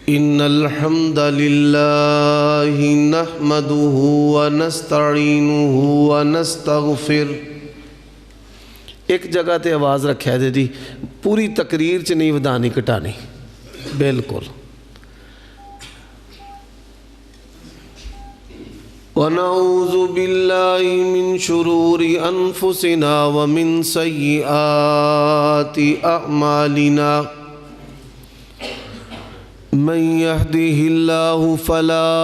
إن الحمد لله نحمده ونستعينه ونستغفر. ایک جگہ تے آواز رکھا ہے جی، پوری تقریر چ نہیں ودانی کٹانی، بالکل. ونعوذ بالله من شرور أنفسنا ومن سيئات أعمالنا. من يهده الله فلا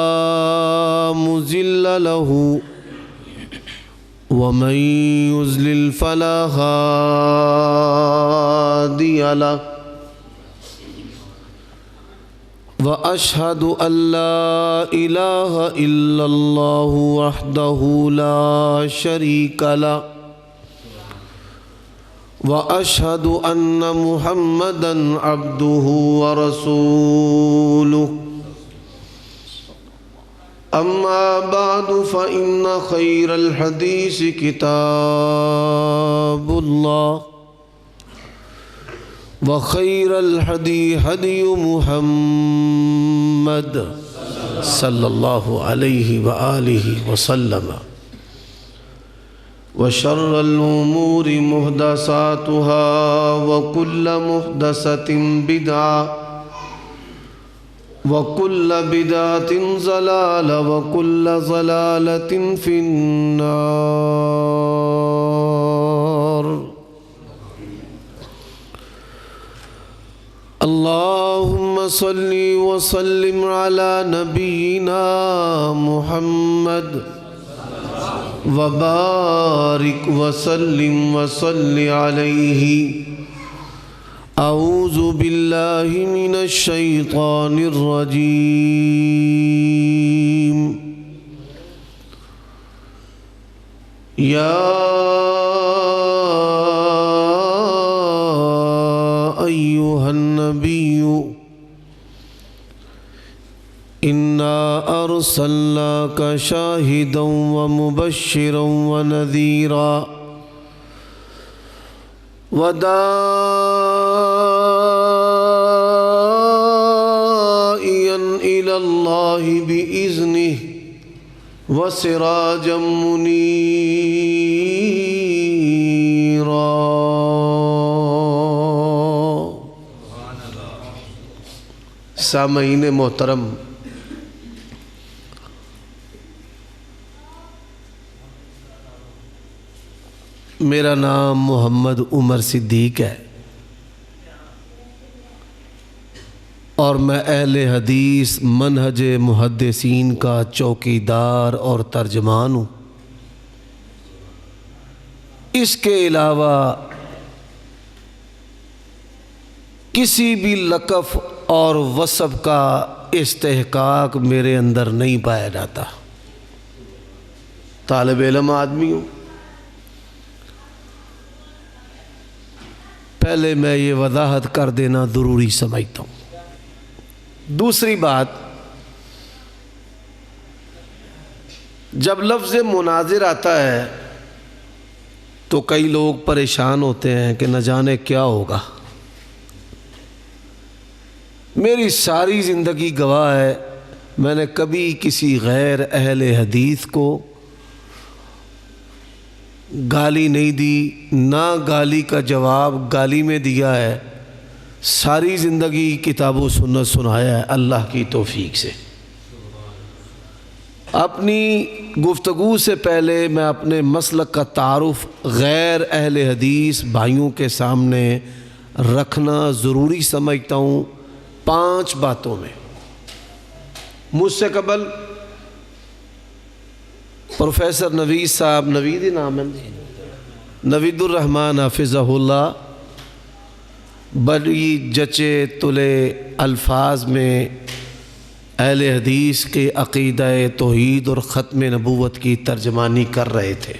مضل له ومن يضلل فلا هادي له. وأشهد أن لا إله إلا الله وحده لا شريك له وأشهد أن محمدًا عبده ورسوله. أما بعد فإن خير الحديث كتاب الله وخير الهدي هدي محمد صلى الله عليه وآله وسلم. وشر الأمور محدثاتها وكل محدثة بدعة وكل بدعة ضلالة وكل ضلالة في النار. اللهم صل وسلم على نبينا محمد وبارك وسلم وصل عليه. أعوذ بالله من الشيطان الرجيم. يا أيها النبي إنا أرسلناك شاهدا ومبشرا ونذيرا وداعيا إلى الله بإذنه وسراجا منيرا. سامعین محترم، میرا نام محمد عمر صدیق ہے اور میں اہل حدیث منہج محدثین کا چوکیدار اور ترجمان ہوں. اس کے علاوہ کسی بھی لقب اور وصف کا استحقاق میرے اندر نہیں پایا جاتا. طالب علم آدمی ہوں. پہلے میں یہ وضاحت کر دینا ضروری سمجھتا ہوں. دوسری بات، جب لفظ مناظر آتا ہے تو کئی لوگ پریشان ہوتے ہیں کہ نہ جانے کیا ہوگا. میری ساری زندگی گواہ ہے، میں نے کبھی کسی غیر اہل حدیث کو گالی نہیں دی، نہ گالی کا جواب گالی میں دیا ہے. ساری زندگی کتاب و سنت سنایا ہے اللہ کی توفیق سے. اپنی گفتگو سے پہلے میں اپنے مسلک کا تعارف غیر اہل حدیث بھائیوں کے سامنے رکھنا ضروری سمجھتا ہوں 5 باتوں میں. مجھ سے قبل پروفیسر نوید صاحب، نوید ہی نام ہے، نوید الرحمن حافظہ اللہ، بڑی جچے تلے الفاظ میں اہل حدیث کے عقیدہ توحید اور ختم نبوت کی ترجمانی کر رہے تھے.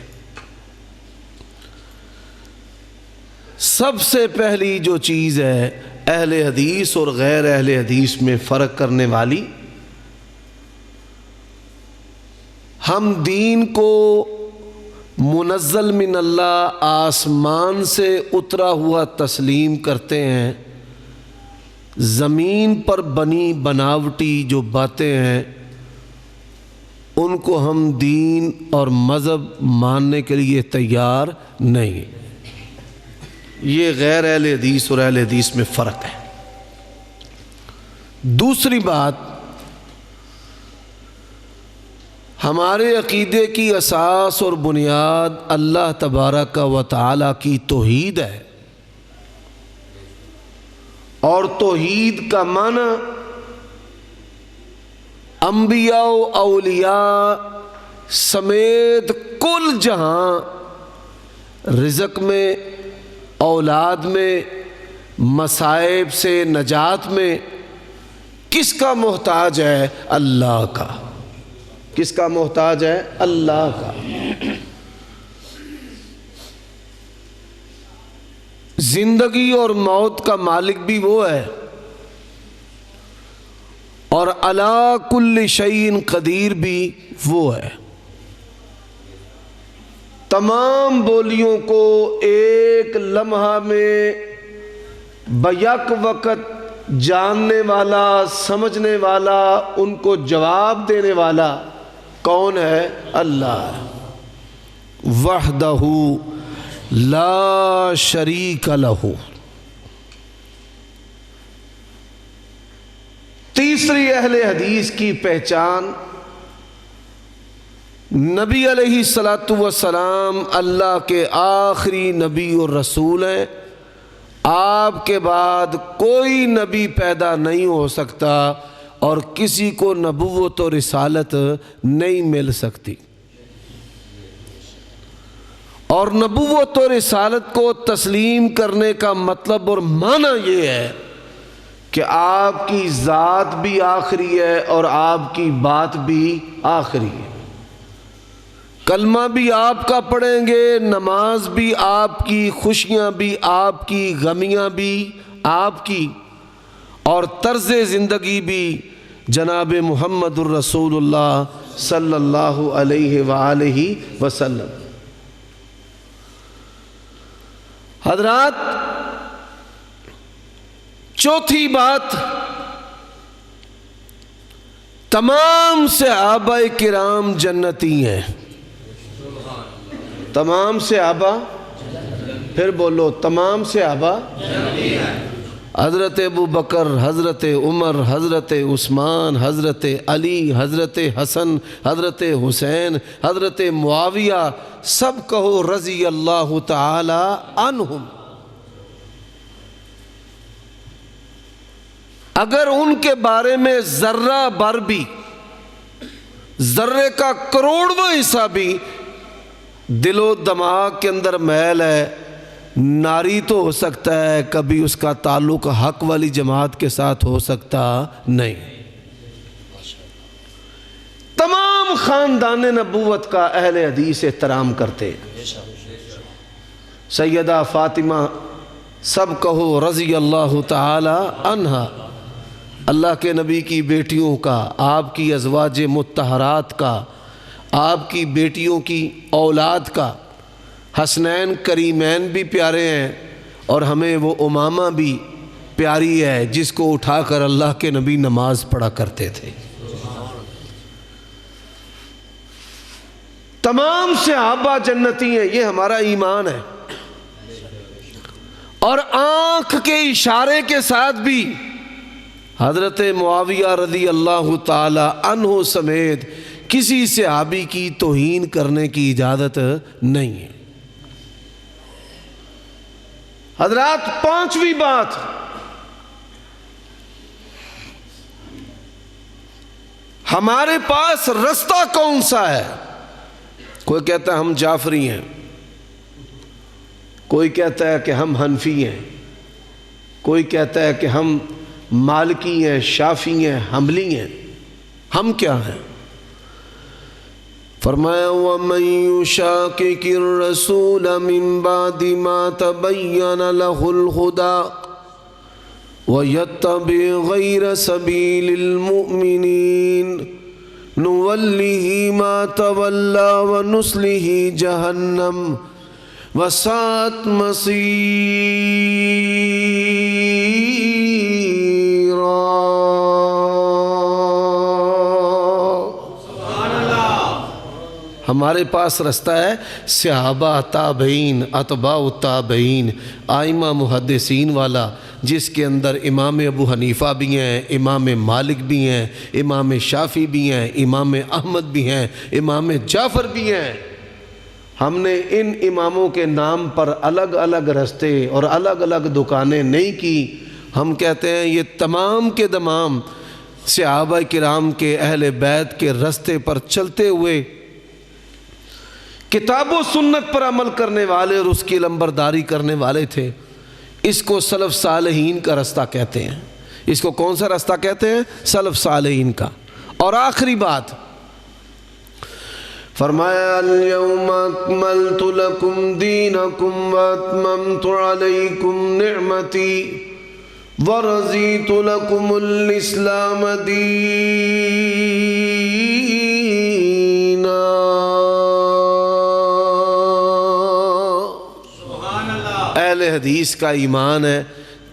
سب سے پہلی جو چیز ہے اہل حدیث اور غیر اہل حدیث میں فرق کرنے والی، ہم دین کو منزل من اللہ آسمان سے اترا ہوا تسلیم کرتے ہیں، زمین پر بنی بناوٹی جو باتیں ہیں ان کو ہم دین اور مذہب ماننے کے لیے تیار نہیں. یہ غیر اہل حدیث اور اہل حدیث میں فرق ہے. دوسری بات، ہمارے عقیدے کی اساس اور بنیاد اللہ تبارک و تعالی کی توحید ہے، اور توحید کا معنی انبیاء و اولیاء سمیت کل جہاں رزق میں، اولاد میں، مصائب سے نجات میں کس کا محتاج ہے؟ اللہ کا. کس کا محتاج ہے؟ اللہ کا. زندگی اور موت کا مالک بھی وہ ہے، اور علی کل شیء قدیر بھی وہ ہے. تمام بولیوں کو ایک لمحہ میں بیک وقت جاننے والا، سمجھنے والا، ان کو جواب دینے والا کون ہے؟ اللہ. وحدہ لا شریک لہ. تیسری اہل حدیث کی پہچان، نبی علیہ الصلاۃ والسلام اللہ کے آخری نبی اور رسول ہیں. آپ کے بعد کوئی نبی پیدا نہیں ہو سکتا اور کسی کو نبوت و رسالت نہیں مل سکتی. اور نبوت و رسالت کو تسلیم کرنے کا مطلب اور معنی یہ ہے کہ آپ کی ذات بھی آخری ہے اور آپ کی بات بھی آخری ہے. کلمہ بھی آپ کا پڑھیں گے، نماز بھی آپ کی، خوشیاں بھی آپ کی، غمیاں بھی آپ کی، اور طرز زندگی بھی جناب محمد الرسول اللہ صلی اللہ علیہ وآلہ وسلم. حضرات، چوتھی بات، تمام صحابہ کرام جنتی ہیں. تمام صحابہ، پھر بولو، تمام صحابہ جنتی ہیں. حضرت ابو بکر، حضرت عمر، حضرت عثمان، حضرت علی، حضرت حسن، حضرت حسین، حضرت معاویہ، سب کہو رضی اللہ تعالی عنہم. اگر ان کے بارے میں ذرہ بر بھی، ذرے کا کروڑواں حصہ بھی دل و دماغ کے اندر میل ہے، ناری تو ہو سکتا ہے، کبھی اس کا تعلق حق والی جماعت کے ساتھ ہو سکتا نہیں. تمام خاندان نبوت کا اہل حدیث احترام کرتے. سیدہ فاطمہ، سب کہو رضی اللہ تعالی عنہا، اللہ کے نبی کی بیٹیوں کا، آپ کی ازواج مطہرات کا، آپ کی بیٹیوں کی اولاد کا. حسنین کریمین بھی پیارے ہیں، اور ہمیں وہ امامہ بھی پیاری ہے جس کو اٹھا کر اللہ کے نبی نماز پڑھا کرتے تھے. تمام صحابہ جنتی ہیں، یہ ہمارا ایمان ہے. اور آنکھ کے اشارے کے ساتھ بھی حضرت معاویہ رضی اللہ تعالی عنہ سمیت کسی صحابی کی توہین کرنے کی اجازت نہیں ہے. حضرات، پانچویں بات، ہمارے پاس رستہ کون سا ہے؟ کوئی کہتا ہے ہم جعفری ہیں، کوئی کہتا ہے کہ ہم حنفی ہیں، کوئی کہتا ہے کہ ہم مالکی ہیں، شافعی ہیں، حنبلی ہیں. ہم کیا ہیں؟ فرمایا وَمَن يُشَاقِقِ الرَّسُولَ مِن بَعْدِ مَا تَبَيَّنَ لَهُ الْهُدَى وَيَتَّبِعْ غَيْرَ سَبِيلِ الْمُؤْمِنِينَ نُوَلِّهِ مَا تَوَلَّى وَنُصْلِهِ جَهَنَّمَ وَسَاءَتْ مَصِيرًا. ہمارے پاس رستہ ہے صحابہ، تابعین، اتباع التابعین، آئمہ محدثین والا، جس کے اندر امام ابو حنیفہ بھی ہیں، امام مالک بھی ہیں، امام شافعی بھی ہیں، امام احمد بھی ہیں، امام جعفر بھی ہیں۔ ہم نے ان اماموں کے نام پر الگ الگ رستے اور الگ الگ دکانیں نہیں کی۔ ہم کہتے ہیں یہ تمام کے تمام صحابہ کرام کے، اہل بیت کے رستے پر چلتے ہوئے کتاب و سنت پر عمل کرنے والے اور اس کی لمبرداری کرنے والے تھے۔ اس کو سلف صالحین کا رستہ کہتے ہیں۔ اس کو کون سا رستہ کہتے ہیں؟ سلف صالحین کا۔ اور آخری بات فرمایا الیوم اکملت لکم دینکم واتممت علیکم نعمتی ورضیت لکم الاسلام دینا۔ اہل حدیث کا ایمان ہے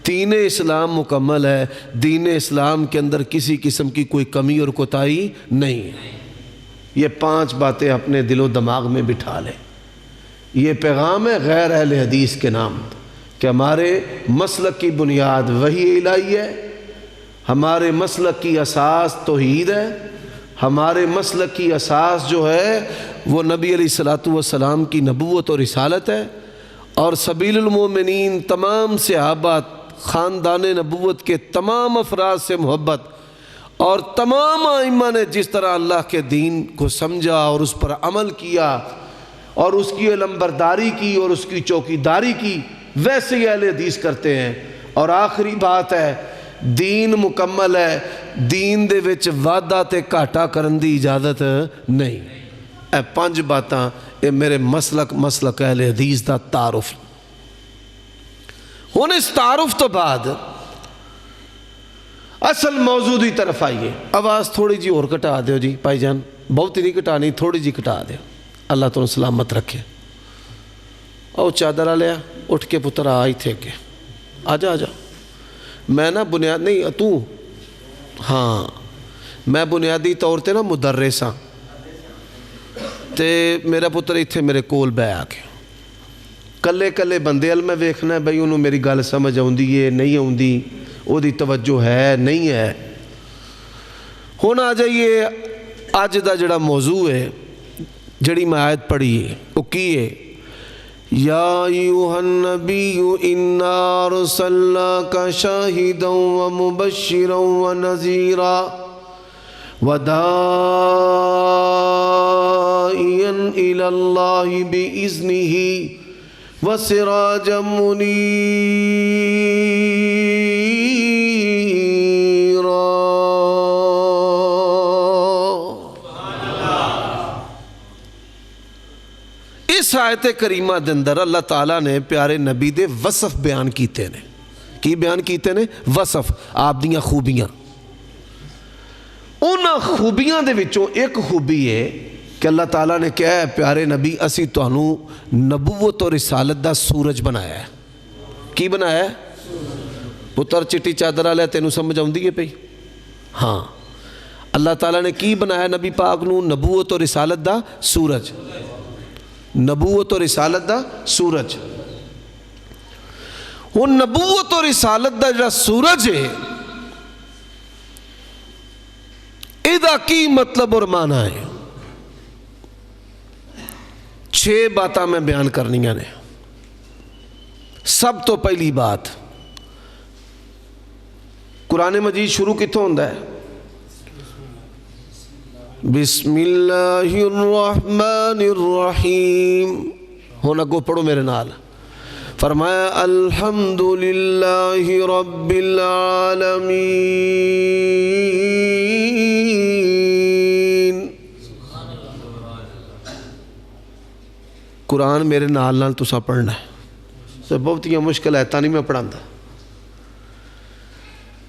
دین اسلام مکمل ہے، دین اسلام کے اندر کسی قسم کی کوئی کمی اور کوتاہی نہیں ہے۔ یہ 5 باتیں اپنے دل و دماغ میں بٹھا لیں۔ یہ پیغام ہے غیر اہل حدیث کے نام کہ ہمارے مسلک کی بنیاد وحی الہی ہے، ہمارے مسلک کی اساس توحید ہے، ہمارے مسلک کی اساس جو ہے وہ نبی علیہ السلام کی نبوت اور رسالت ہے، اور سبیل المومنین تمام صحابہ، خاندان نبوت کے تمام افراد سے محبت، اور تمام ائمہ نے جس طرح اللہ کے دین کو سمجھا اور اس پر عمل کیا اور اس کی علمبرداری کی اور اس کی چوکیداری کی، ویسے ہی اہل حدیث کرتے ہیں۔ اور آخری بات ہے دین مکمل ہے، دین دے وچ وعدہ تے گھاٹا کرن دی اجازت نہیں۔ اے 5 باتاں اے میرے مسلک اہل حدیث دا تعارف۔ ہن اس تعارف تو بعد اصل موضوع دی طرف آئیے۔ آواز تھوڑی جی اور کٹا دیو جی بھائی جان، بہت ہی نہیں کٹانی، تھوڑی جی کٹا دیو، اللہ تو سلامت رکھے۔ او چادر لیا، اٹھ کے پتر آئی تھے کہ آجا آجا۔ میں نا بنیاد نہیں تو ہاں میں بنیادی طور تے نا مدرس ہاں، تے میرا پتر ایتھے میرے کول بہ آ کے کلے کلے بندے ال میں ویکھنا ہے بھئی انہوں میری گل سمجھ آؤندی ہے نہیں آؤندی، او دی توجہ ہے نہیں ہے۔ ہن آ جائیے اج دا جڑا موضوع ہے، جڑی میں آیت پڑھی ہے وہ کی ہے؟ یا ایھا النبی انا ارسلناک شاہدا ومبشرا ونذیرا وداعیا الی اللہ باذنہ وسراجا منیرا۔ اس آیت کریمہ دے اندر اللہ تعالیٰ نے پیارے نبی دے وصف بیان کیتے نے۔ کی بیان کیتے نے؟ وصف، آپ دیاں خوبیاں۔ انہاں خوبیاں دے وچوں ایک خوبی ہے کہ اللہ تعالیٰ نے کہا ہے پیارے نبی اسی تانوں نبوت اور رسالت دا سورج بنایا ہے۔ کی بنایا ہے؟ پتر چٹی چادر لیا تینوں سمجھ آؤندی ہے پئی؟ ہاں، اللہ تعالیٰ نے کی بنایا نبی پاک نوں؟ نبوت اور رسالت دا سورج، نبوت اور رسالت دا سورج۔ وہ نبوت اور رسالت دا جڑا سورج ہے ادا کی مطلب اور معنی ہے؟ 6 باتاں میں بیان کرنیاں نے۔ سب تو پہلی بات، قرآن مجید شروع کتوں ہوندا ہے؟ بسم اللہ الرحمن الرحیم۔ ہونا کو پڑھو میرے نال۔ فرمایا الحمدللہ رب العالمین۔ قرآن میرے نال تسا پڑھنا ہے، تو بہت ہی مشکل ہے، تا نہیں میں پڑھاندہ۔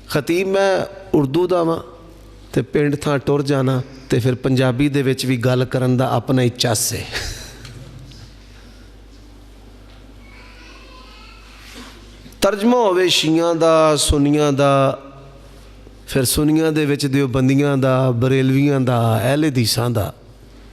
خطیب میں اردو دا ماں تے پنڈ تھاں ٹر جانا تے پھر پنجابی دے وچ بھی گل کرن دا اپنا ہی چس ہے۔ ترجمہ ہوئے شیعہ دا، سنیاں دا، پھر سنیاں دے وچ دیوبندیاں دا، بریلویاں دا، اہل حدیثاں دا،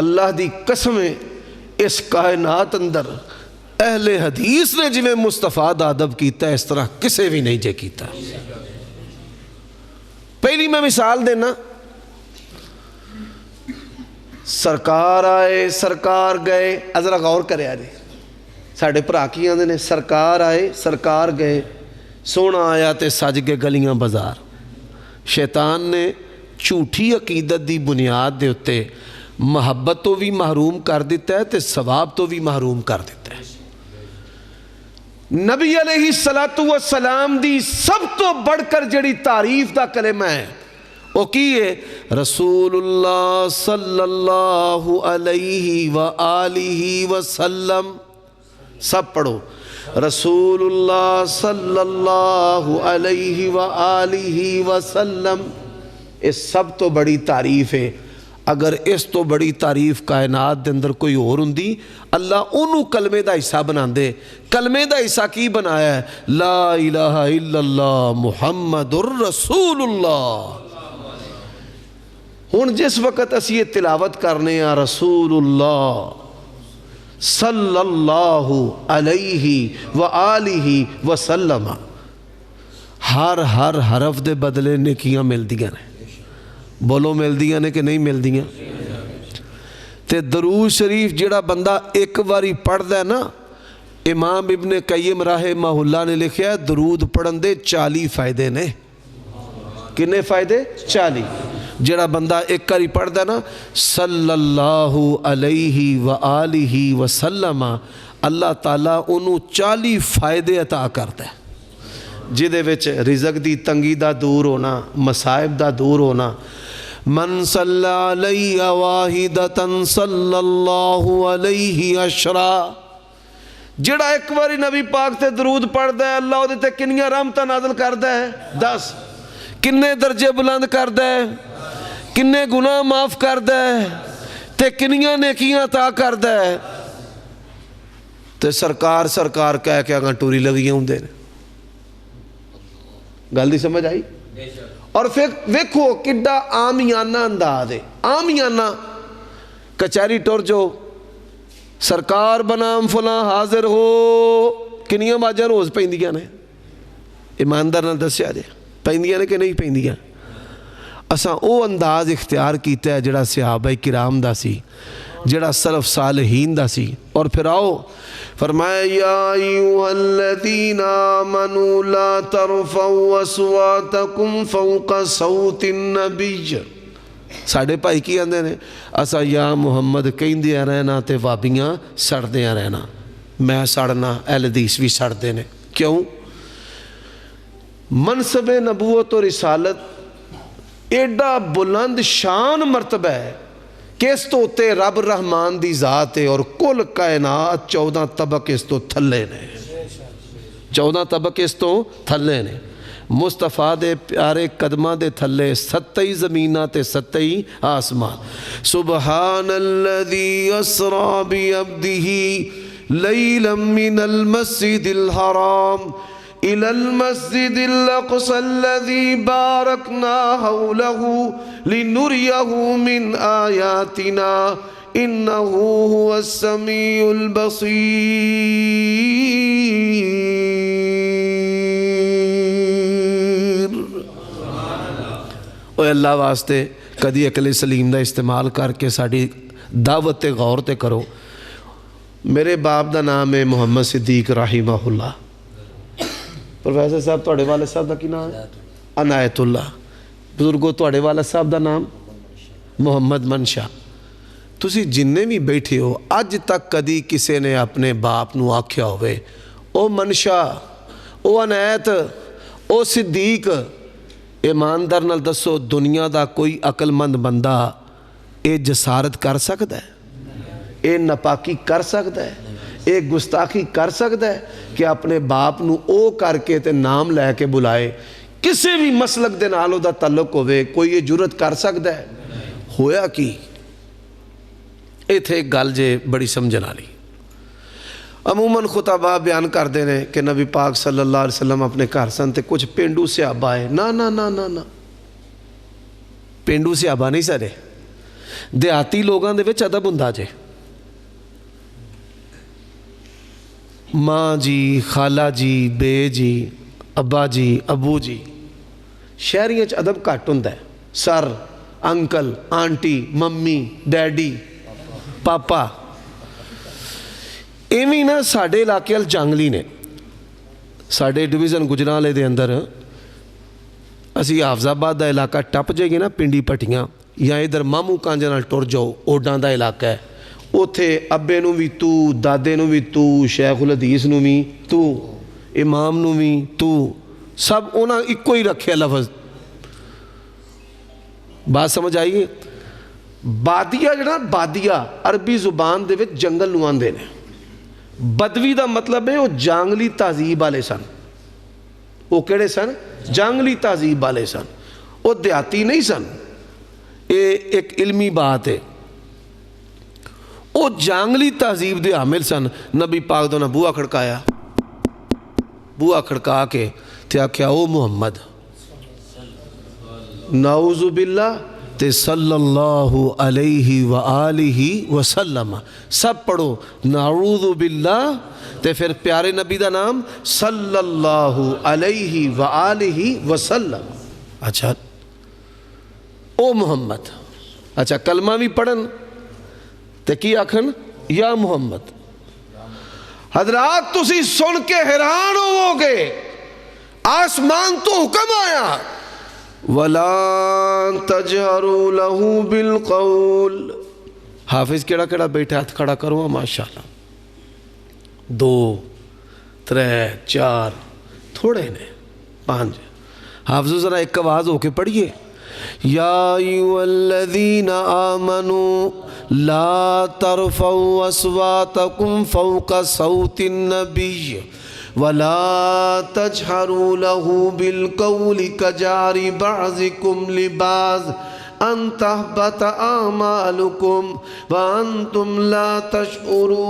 اللہ دی قسم ہے اس کائنات اندر اہل حدیث نے جویں مصطفیٰ دا ادب کیتا ہے اس طرح کسے بھی نہیں جے کیتا. پہلی میں مثال دینا, سرکار آئے سرکار گئے. ذرا غور کرے آجے ساڑھے بھرا کی آندے نے سرکار آئے سرکار گئے, سونا آیا تے سج کے گلیاں بازار. شیطان نے جھوٹھی عقیدت دی بنیاد دے اتے محبت تو بھی محروم کر دیتا ہے تے ثواب تو بھی محروم کر دیتا ہے. نبی علیہ السلام دی سب تو بڑھ کر جڑی تعریف دا کلمہ ہے وہ کی ہے, رسول اللہ صلی اللہ علیہ وآلہ وسلم. سب پڑھو, رسول اللہ صلی اللہ علیہ وآلہ وسلم. اس سب تو بڑی تعریف ہے. اگر اس تو بڑی تعریف کائنات دے اندر کوئی اور ہوندی اللہ انہوں کلمے دا حصہ بنا دے. کلمے دا حصہ کی بنایا ہے, لا الہ الا اللہ محمد الرسول اللہ. ہن جس وقت اسی یہ تلاوت کرنے ہیں رسول اللہ صلی اللہ علیہ وآلہ وسلم, ہر حرف دے بدلے نیکیاں مل دیاں نے. بولو مل دیاں نے کہ نہیں مل دیاں؟ تے درود شریف جڑا بندہ ایک باری پڑھ دے نا, امام ابن قیم رحمہ اللہ نے لکھیا ہے درود پڑھن دے 40 فائدے نے. کنے فائدے؟ 40. جڑا بندہ ایک باری پڑھ دے نا صلی اللہ علیہ وآلہ وسلم, اللہ تعالیٰ انہوں 40 فائدے عطا کرتا ہے, جدے وچ رزق دی تنگی دا دور ہونا, مصائب دا دور ہونا. من صلی علیہ واحدتاً صلی اللہ علیہ عشرا. جڑا ایک باری نبی پاک تے درود پڑھ دے اللہ وہ تے کنیاں رحمتاں نازل کر دے 10. کنے درجے بلند کر دے, کنے گناہ معاف کر دے, تے کنیاں نیکیاں عطا کر دے. تے سرکار کہہ کے آگاں ٹوری لگیاں ہوں دے. گل دی سمجھ آئی؟ اور پھر ویکھو کڈا آمیانہ انداز ہے. آمیانہ کچہری ٹور جو سرکار بنام فلاں حاضر ہو, کنیاں باجاں روز پیندیاں نے؟ ایماندار نال دسیا جے پیندیاں نے کہ نہیں پیندیاں؟ اساں او انداز اختیار کیتا ہے جڑا صحابہ کرام دا سی, جڑا سلف صالحین دا سی. اور پھر آؤ فرمایا یا ایوہ الذین آمنوا لا ترفعوا اصواتکم فوق صوت النبی. ساڑھے پائی کی آندے نے اسا یا محمد کہیں دیا رہنا تے وابیاں سڑ دیا رہنا. میں سڑنا اہل حدیث بھی سڑ دینے. کیوں؟ منصب نبوت و رسالت ایڈا بلند شان مرتبہ ہے کہ اس تو تے رب رحمان دی ذات ہے, اور کل کائنات 14 طبق اس تو تھلے نے. 14 طبق اس تو تھلے نے. مصطفیٰ دے پیارے قدمہ دے تھلے 27 زمینہ تے 27 آسمان. سبحان الذی اسرا بعبدہ لیلا من المسجد الحرام إلى المسجد الأقصى الذي باركنا حوله لنريه من آياتنا إنه هو السميع البصير. اے اللہ واسطے کدی عقل سلیم دا استعمال کر کے ساڑی دعوت تے غور تے کرو. میرے باپ دا نام ہے محمد صدیق رحمہ اللہ. پروفیسر صاحب توڑے والے صاحب دا کی نام ہے؟ عنایت اللہ. بزرگو توڑے والے صاحب دا نام محمد منشا. تسی جننے بھی بیٹھے ہو اج تک کدی کسے نے اپنے باپ نو آکھیا ہوئے او منشا, او عنایت, او صدیق؟ ایماندار نال دسو دنیا دا کوئی عقل مند بندہ اے جسارت کر سکتا ہے؟ اے نپاکی کر سکتا ہے؟ اے گستاخی کر سکتا ہے کہ اپنے باپ نو او کر کے تے نام لے کے بلائے؟ کسی بھی مسلک دے نالوں دا تعلق ہوئے کوئی یہ جرت کر سکتا ہے؟ ہویا کی اے تھے گل جے بڑی سمجھن والی. عموماً خطبہ بیان کر دینے کہ نبی پاک صلی اللہ علیہ وسلم اپنے گھر سن تے کچھ پینڈو صحابہ آئے. نا نا نا نا نا, پینڈو صحابہ نہیں سارے. دیہاتی لوگوں دے وچ ادب ہوندا جے، ماں جی، خالہ جی، بے جی، ابا جی، ابو جی۔ شہریاں چ ادب گھٹ ہوندا ہے، سر، انکل، آنٹی، ممی، ڈیڈی، پاپا۔ ایویں نا ساڈے علاقے وال جنگلی نے، ساڈے ڈویژن گجرالے دے اندر اسی حافظ آباد دا علاقہ ٹپ جائیے نا، پنڈی پٹیاں یا ادھر مامو کانجے نال ٹر جاؤ، اوڈاں دا علاقہ ہے، اوتھے ابے نو بھی تو، دادے نو بھی تو، شیخ الحدیث نو بھی تو، امام نو بھی تو، سب انہاں اکو ہی رکھے لفظ۔ بات سمجھ آئیے؟ بادیہ جڑا بادیہ عربی زبان دے وچ جنگل نو آندے نے، بدوی دا مطلب ہے وہ جانگلی تہذیب والے سن۔ وہ کہڑے سن؟ جانگلی تہذیب والے سن، وہ دیہاتی نہیں سن۔ یہ ایک علمی بات ہے، وہ جانگلی تہذیب دے حامل سن۔ نبی پاک دا بوہا کھڑکایا، بوہا کھڑکا کے تے آکھیا او محمد، نعوذ باللہ تے صلی اللہ علیہ وآلہ وسلم، سب پڑھو نعوذ باللہ تے پھر پیارے نبی دا نام صلی اللہ علیہ وآلہ وسلم۔ اچھا او محمد، اچھا کلمہ بھی پڑھن تے کی آکھن یا محمد۔ حضرات تسی سن کے حیران ہوو گے، آسمان تو حکم آیا وَلَا تَجْهَرُوا لَهُ بِالْقَوْلِ۔ حافظ کیڑا کیڑا بیٹھا ہاتھ کھڑا کرو ماشاءاللہ، 2 3 4 تھوڑے نے 5۔ حافظ ذرا ایک آواز ہو کے پڑھیے، یا ایھا الذین آمنوا لا ترفعوا اصواتکم فوق صوت النبی ولا تجهروا له بالقول كجهر بعضكم لبعض ان تحبط اعمالكم وانتم لا تشعرون۔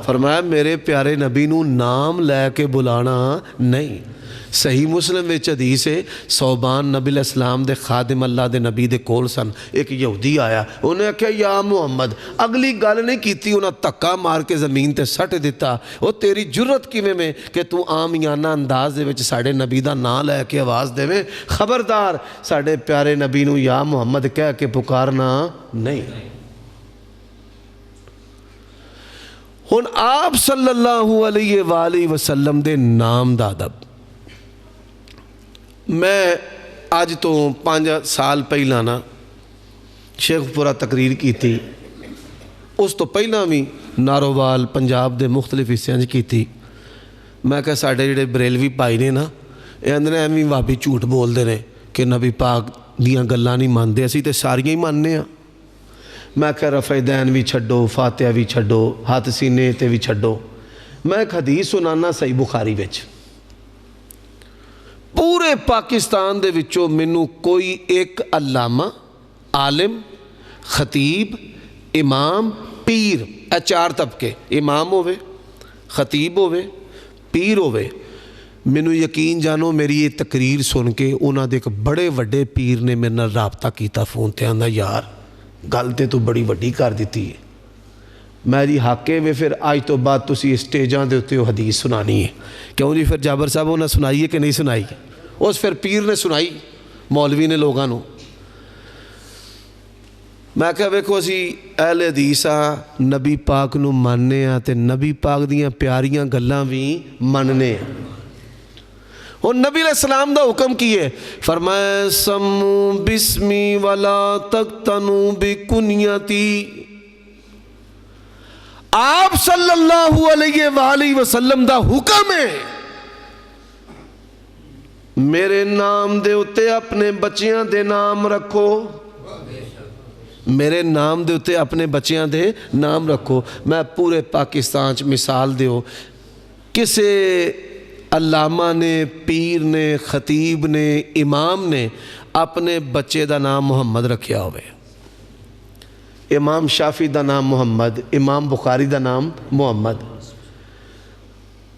فرمایا میرے پیارے نبی نو نام لے کے بلانا نہیں۔ صحیح مسلم وچ حدیث ہے، صوبان نبی علیہ السلام دے خادم اللہ دے نبی دے کول سن، ایک یہودی آیا، انہیں کہا یا محمد، اگلی گل نہیں کیتی، انہیں تکا مار کے زمین تے سٹ دیتا۔ وہ تیری جرت کیویں میں کہ تو عامیانہ انداز دے وچ ساڈے نبی دا نام لے کے آواز دے میں؟ خبردار ساڈے پیارے نبی نو یا محمد کہہ کے پکارنا نہیں۔ ہن آپ صلی اللہ علیہ وآلہ وسلم دے نام دا ادب، میں آج تو 5 سال پہلا نا شیخ پورا تقریر کی تھی، اس تو پہلا بھی نارووال پنجاب دے مختلف حصوں کی تھی۔ میں کہا ساڑھے جڑے بریلوی پائی نے نا، یہ اندر ایویں وابی جھوٹ بول دے نے کہ نبی پاک دیاں گلاں نہیں مانتے، اسی تے ساریاں ہی ماننے ہیں۔ میں کہا رفع دین بھی چھڈو، فاتحہ بھی چھڈو، ہاتھ سینے تے بھی چھڈو۔ میں ایک حدیث سنانا صحیح بخاری وچ، پورے پاکستان دے وچوں مینوں کوئی ایک علامہ، عالم، خطیب، امام، پیر، اے 4 طبقے، امام ہوئے، خطیب ہوئے، پیر ہوئے، مینوں یقین جانو میری یہ تقریر سن کے انہاں دے ایک بڑے وڈے پیر نے میرے نال رابطہ کیتا فون تے، آندا یار گل تے تو بڑی وڈی کر دیتی ہے، میں جی حاکے میں پھر آج تو بعد تسی اسٹیجاں دے ہوتے ہو حدیث سنانی ہے۔ کیوں جی پھر جابر صاحب انہیں سنائی ہے کہ نہیں سنائی؟ اس پھر پیر نے سنائی، مولوی نے لوگاں نو۔ میں کہا ویکھو اسی اہل حدیث ہاں، نبی پاک نو ماننے ہاں تے نبی پاک دیاں پیاریاں گلاں بھی ماننے ہیں۔ اور نبی علیہ السلام دا حکم کیے، فرمایا سمو بسمی ولا تقتنو بکنیتی۔ آپ صلی اللہ علیہ وآلہ وسلم دا حکم ہے میرے نام دے اتے اپنے بچیاں دے نام رکھو، میرے نام دے اتے اپنے بچیاں دے نام رکھو۔ میں پورے پاکستان چ مثال دیو، کسے علامہ نے، پیر نے، خطیب نے، امام نے اپنے بچے دا نام محمد رکھیا ہوئے، امام شافعی دا نام محمد، امام بخاری دا نام محمد۔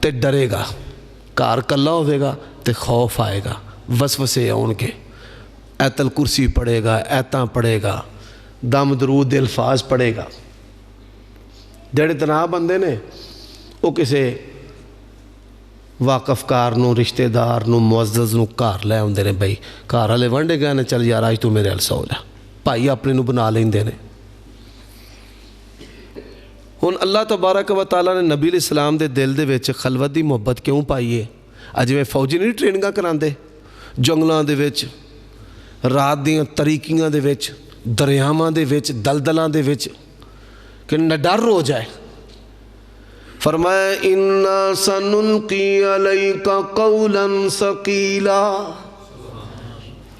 تے ڈرے گا، گھر کلا ہوئے گا تے خوف آئے گا، وسوسے آن کے ایت الکرسی پڑھے گا، ایتاں پڑھے گا، دم درود دے الفاظ پڑھے گا۔ جڑے تنہا بندے نے وہ کسے واقف کار نو، رشتہ دار نو، معزز نو گھر لے آندے نے، بھائی گھر والے وانڈے گئے نے، چل یار آج تو میرے ہل سو جا، بھائی اپنے نو بنا لیندے نے۔ ہن اللہ تبارک و تعالیٰ نے نبی علیہ السلام دے دل دے وچ خلوت دی محبت کیوں پائی ہے؟ اج میں فوجی نہیں ٹریننگاں کراندے جنگلاں دے وچ، رات دیاں تریکیاں دے وچ، دریاواں دے وچ، دلدلاں دے وچ، کہ نہ ڈر ہو جائے۔ فرمایا اِنَّا سَنُلْقِي عَلَيْكَ قَوْلًا ثَقِيلًا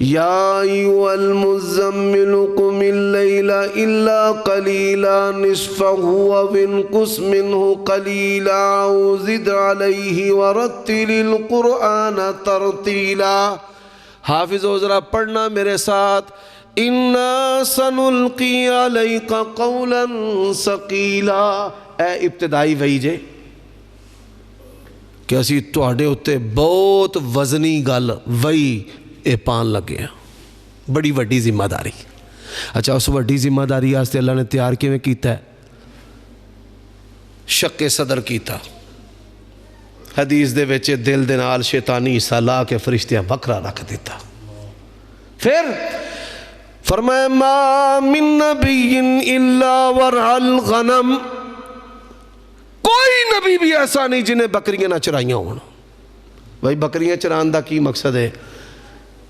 يَا أَيُّهَا الْمُزَّمِّلُ قُمِ اللَّيْلَ إِلَّا قَلِيلًا نِصْفَهُ أَوِ انقُصْ مِنْهُ قَلِيلًا أَوْ زِدْ عَلَيْهِ وَرَتِّلِ الْقُرْآنَ تَرْتِيلًا۔ حافظ ذرا پڑھنا میرے ساتھ، اِنَّا سَنُلْقِي عَلَيْكَ قَوْلًا ثَقِيلًا، اے ابتدائی وحی جے کہ اسی تواڈے اُتے بہت وزنی گل وحی اے پان لگے ہیں، بڑی وڈی ذمہ داری۔ اچھا اس وڈی ذمہ داری آستے اللہ نے تیار کیویں کیتا ہے؟ شق صدر کیتا، حدیث دے وچ دل دے نال شیطانی حصہ لا کے فرشتیاں وکھرا رکھ دیتا۔ پھر فرمایا ما من نبی الا ورع الغنم، کوئی نبی بھی ایسا نہیں جنہیں بکریاں نہ چرائیاں ہوں۔ بھائی بکریاں چران دا کی مقصد ہے؟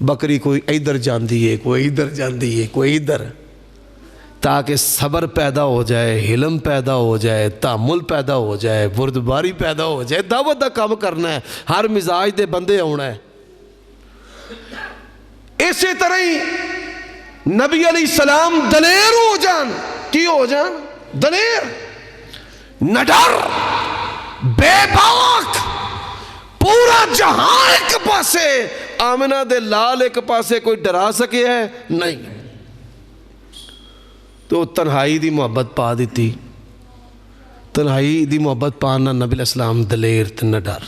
بکری کوئی ادھر جاندی ہے، کوئی ادھر جاندی ہے، کوئی ادھر، تاکہ صبر پیدا ہو جائے، حلم پیدا ہو جائے، تحمل پیدا ہو جائے، بردباری پیدا ہو جائے۔ دعوت دا کام کرنا ہے، ہر مزاج دے بندے ہونا ہے۔ اسی طرح ہی نبی علیہ السلام دلیر ہو جان، کی ہو جان؟ دلیر، نڈر، بے باک، پورا جہاں ایک پاسے، آمنہ دے لال ایک پاسے کوئی ڈرا سکے ہے؟ نہیں۔ تو تنہائی دی محبت پا دیتی، تنہائی دی محبت پانا نبی علیہ السلام دلیر تے نڈر۔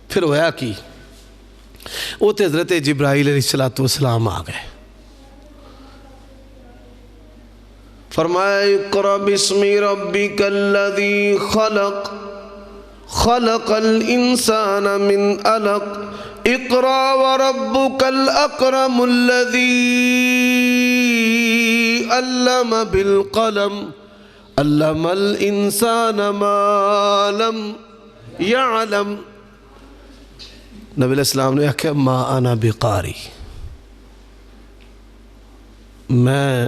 پھر ہویا کی؟ وہ تے حضرت جبرائیل علیہ السلام آ گئے، فرمایا اقرأ بسم ربک الذی خلق خلق الانسان من علق اقرأ وربک الاکرم الذی علم بالقلم علم الانسان ما لم یعلم۔ نبی علیہ السلام نے کہا ما انا بقاری، میں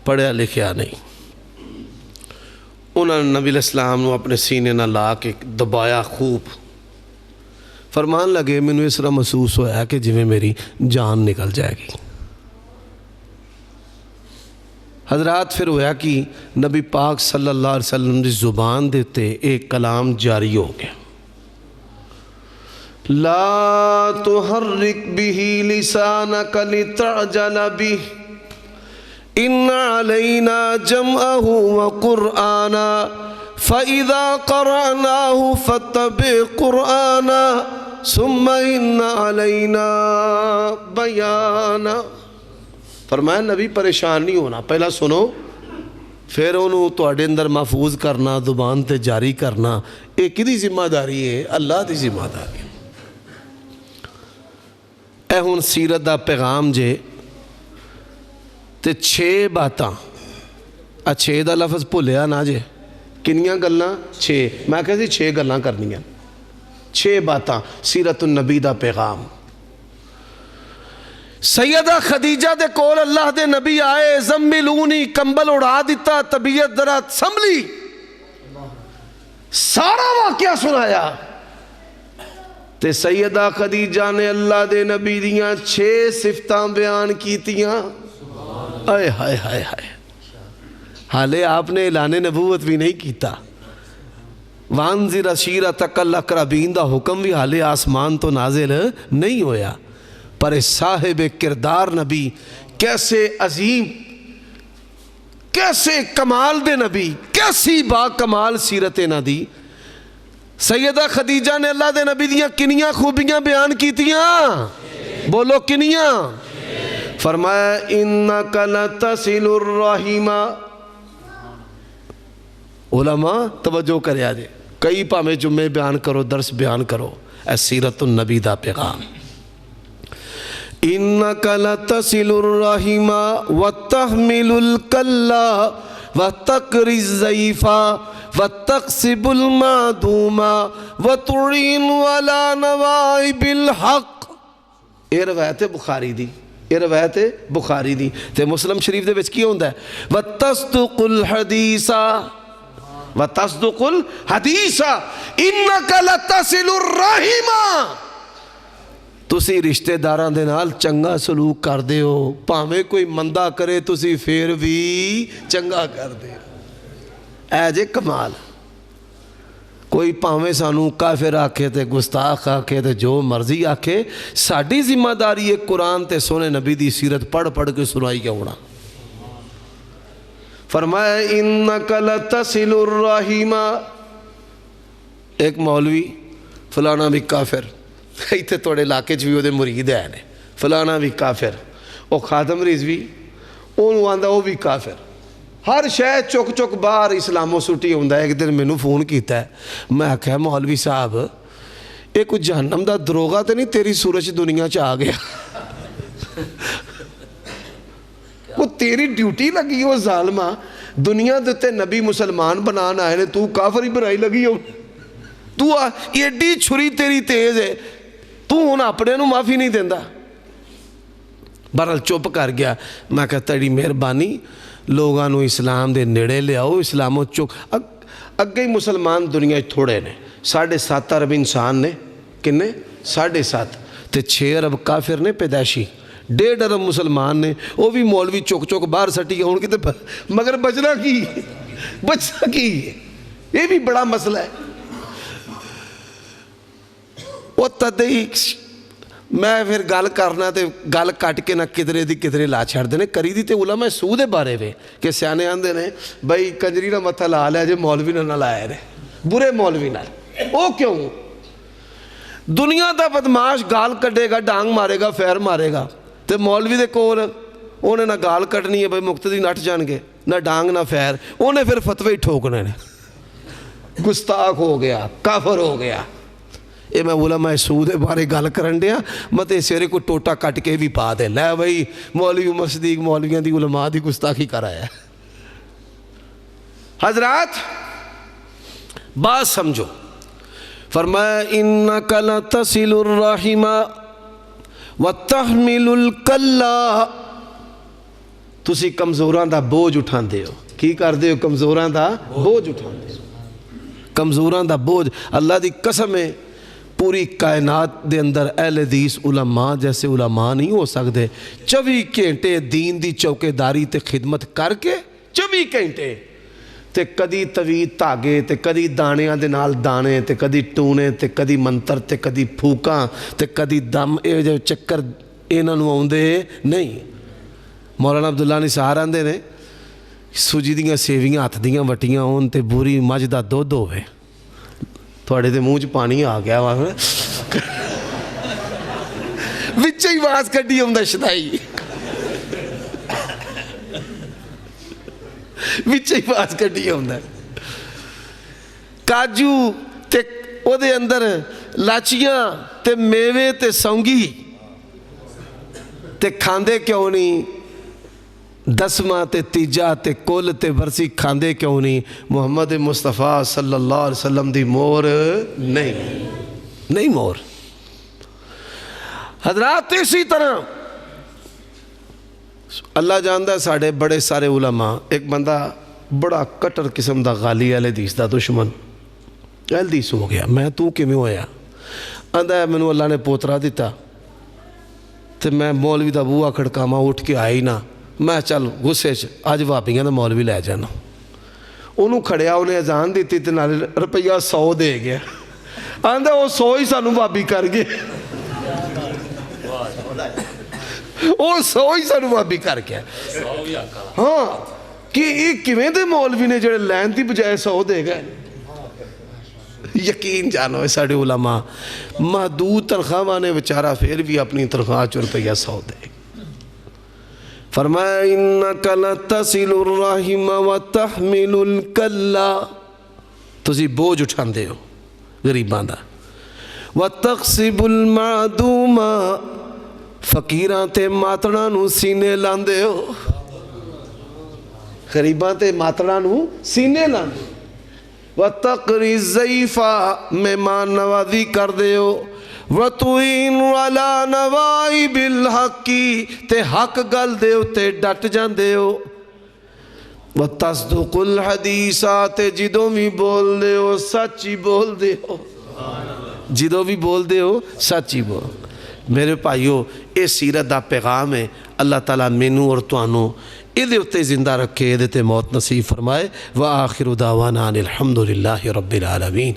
پڑھیا لکھیا نہیں۔ انہوں نے نبی علیہ السلام نے اپنے سینے نہ لا کے دبایا خوب، فرمان لگے میں اس طرح محسوس ہوا کہ جویں میری جان نکل جائے گی۔ حضرات پھر ہوا کہ نبی پاک صلی اللہ علیہ وسلم کی زبان دیتے ایک کلام جاری ہو گیا، لا تحرک به لسانک لتعجل به ان علینا جمعہ وقرآنا فإذا قرأناه فاتبع قرآنا ثم ان علینا بیانا۔ فرمایا نبی پریشان نہیں ہونا، پہلا سنو پھر انہوں تواڈے اندر محفوظ کرنا، زبان تے جاری کرنا، ایک دی ذمہ داری ہے، اللہ دی ذمہ داری ہے۔ اے ہن سیرت دا پیغام جے تے 6 باتاں، 6 دا لفظ بھولیا نہ جے، کنیاں گلاں؟ 6، میں کہا سی 6 گلاں کرنیاں، 6 باتاں سیرت النبی دا پیغام۔ سیدہ خدیجہ دے کول اللہ دے نبی آئے، زملونی، کمبل اڑا دیتا، طبیعت ذرا سنبھلی، سارا واقعہ سنایا تے سیدہ خدیجہ نے اللہ دے نبی دیاں 6 صفتاں بیان کیتیاں۔ آئے ہائے ہائے ہائے، حالے آپ نے اعلان نبوت بھی نہیں کیتا، وانذر عشیرتک الاقربین دا حکم بھی حالے آسمان تو نازل نہیں ہویا، پر صاحب کردار نبی کیسے عظیم، کیسے کمال دے نبی، کیسی با کمال سیرت نہ دی سیدہ خدیجہ نے اللہ دے نبی دیاں کنیاں خوبیاں بیان کیتیاں؟ بولو کنیاں؟ فرمایا انک لتصل الرحیم. علماء توجہ کریا جے، کئی پامیں جمعے بیان کرو، درس بیان کرو، اے سیرت النبی دا پیغام. انک لتصل الرحیم وتحمل الکلا وتقری الضیف وتقسب المعدوم وتعین علی نوائب الحق. یہ روایت بخاری دی، یہ روایت بخاری دی. تے مسلم شریف دے وچ کی ہوندا ہے وتصدق الحدیث وتصدق الحدیث انک لتصل الرحیم. تسی رشتے داراں دے نال چنگا سلوک کر دے ہو، پاویں کوئی مندہ کرے تسی پھر بھی چنگا کر دے ہو. اے جے کمال. کوئی پاویں سانوں کافر آکھے تے گستاخ آکھے تے جو مرضی آکھے، ساڈی ذمہ داری ہے قرآن تے سونے نبی دی سیرت پڑھ پڑھ کے سنائی کے ہونا. فرمایا انک لتصل الرحیم. ایک مولوی فلانا بھی کافر، ایتھے توڑے علاقے چ بھی وہ دے مرید ہے نے، فلانا بھی کافر، وہ خادم رضوی انہوں آندہ وہ بھی کافر. ہر شے چک چک باہر اسلام و سٹی ہوندہ ہے. ایک دن میں نے فون کیتا ہے، میں کہا مولوی صاحب ایک کوئی جہنم دا دروغہ تے نہیں تیری سورج دنیا چ آ گیا؟ وہ تیری ڈیوٹی لگی ہو ظالمہ، دنیا دیتے نبی مسلمان بنانا آئے نے، تو کافر ہی بنائی لگی ہو. تو ایڈی چھری تیری تیز ہے، تو ہن اپنے نو معافی نہیں دیندہ. بہرحال چپ کر گیا. میں کہتا تیری مہربانی لوگاں نو اسلام دے نیڑے لے آؤ. اسلام و چک اگے ہی مسلمان دنیا تھوڑے نے، 7.5 ارب انسان نے، کنے 7.5 تے 6 ارب کافر نے پیدائشی، 1.5 ارب مسلمان نے. وہ بھی مولوی چک چک باہر سٹی ہون کی تے مگر بچنا کی یہ بھی بڑا مسئلہ ہے. وہ تدہی میں پھر گل کرنا تے گل کٹ کے نہ کدرے دی کدرے لا چھڑ دینے. کری دی تے علماء سود بارے وے کہ سیانے آندے نے بھائی کنجری نہ متھا لا لیا جے مولوی نہ لائے نے، برے مولوی نہ. او کیوں؟ دنیا دا بدماش گال کٹے گا، ڈانگ مارے گا، فیر مارے گا، تے مولوی دے کول انہیں نہ گال کٹنی ہے بھائی مقتدی نٹ جان گے، نہ ڈانگ نہ فیر، انہیں پھر فتوے ہی ٹھوکنے نے. گستاخ ہو گیا، کافر ہو گیا. یہ میں علماء سود بارے گل کرن دیا، مت سیرے کو ٹوٹا کٹ کے بھی پا دے لے بھائی مولوی مسدیق مولویاں دی علماء دی گستاخی کر آیا. حضرات بات سمجھو. فرمایا انک لتصل الرحیم وتحمل الکلا. تسی کمزوراں دا بوجھ اٹھان دے ہو. کی کر دے ہو؟ کمزوراں دا بوجھ اٹھان دے ہو. کمزوراں دا بوجھ. اللہ دی قسم ہے پوری کائنات دے اندر اہل حدیث علماء جیسے علماء نہیں ہو سکتے. 24 گھنٹے دین دی چوکے داری تے خدمت کر کے 24 گھنٹے تے کدی توی تاگے تے کدی دانیاں دے نال دانے تے کدی ٹونے تے کدی منتر تے کدی پھوکاں تے کدی دم. اے جو چکر انہاں نوں آوندے نہیں. مولانا عبداللہ نثار آندے نے سوجی دیاں سیویاں ہاتھ دیاں وٹیاں ہون تے بوری مجھ دا دودھ ہوئے، تھوڑے دے منہ چ پانی آ گیا وہاں وچے ہی واز کڈی ہوندا شدائی، وچے ہی واز کڈی ہوندا. کاجو تے او دے اندر لاچیاں تے میوے تے سونگی تے کھاندے کیوں نہیں؟ 10واں تے تیجا تے کل تے برسی کھاندے کیوں نہیں؟ محمد مصطفیٰ صلی اللہ علیہ وسلم دی مور نہیں مور. حضرات اسی طرح اللہ جاندہ ہے ساڑھے بڑے سارے علماء. ایک بندہ بڑا کٹر قسم دا غالی اہل حدیث دا دشمن، اہل حدیث ہو گیا. میں تو کیویں ہویا؟ آندا ہے مینوں اللہ نے پوترا دیتا تے میں مولوی دا بوہا کھڑکاواں اٹھ کے آئی نہ. میں چل غصے اج وہابیاں دا مولوی لے جانا. انہوں کھڑیا انہیں اذان دیتی تے نال روپیہ 100 دے گیا. آندا وہ 100 ہی سانوں وہابی کر گئے، وہ 100 ہی سانوں وہابی کر گیا. ہاں کہ یہ کیویں دے مولوی نے جڑے لین دی بجائے 100 دے گئے. یقین جانو ہے ساڑھے علماء محدود تنخواہ نے بچارہ پھر بھی اپنی تنخواہ 4 روپیہ 100 دے. فرمایا انک لتصل الرحم وتحمل الکلا، تسی بوجھ اٹھاندے ہو غریباں دا، وتقسب المعدوم، فقیراں تے ماتڑاں نو سینے لاندے ہو، غریباں تے ماتڑاں نو سینے لاندے ہو، وتقری الضیف، مہمان نوازی کر دے ہو، وَتُعِينُ عَلَى نَوَائِبِ الْحَقِّ، تے حق گل دے ہو تے ڈٹ جان دے ہو، وَتَصْدُقُ الْحَدِيثَ، تے جدوں بھی بول دے ہو سچی بول دے ہو، جدوں بھی بول دے ہو سچی بول. میرے بھائیو اے سیرت دا پیغام ہے. اللہ تعالیٰ مینوں اور تانوں ادھے اتے زندہ رکھے، ادھے تے موت نصیب فرمائے. وآخر دعوانا ان الحمدللہ رب العالمین.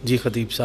جی خطیب صاحب.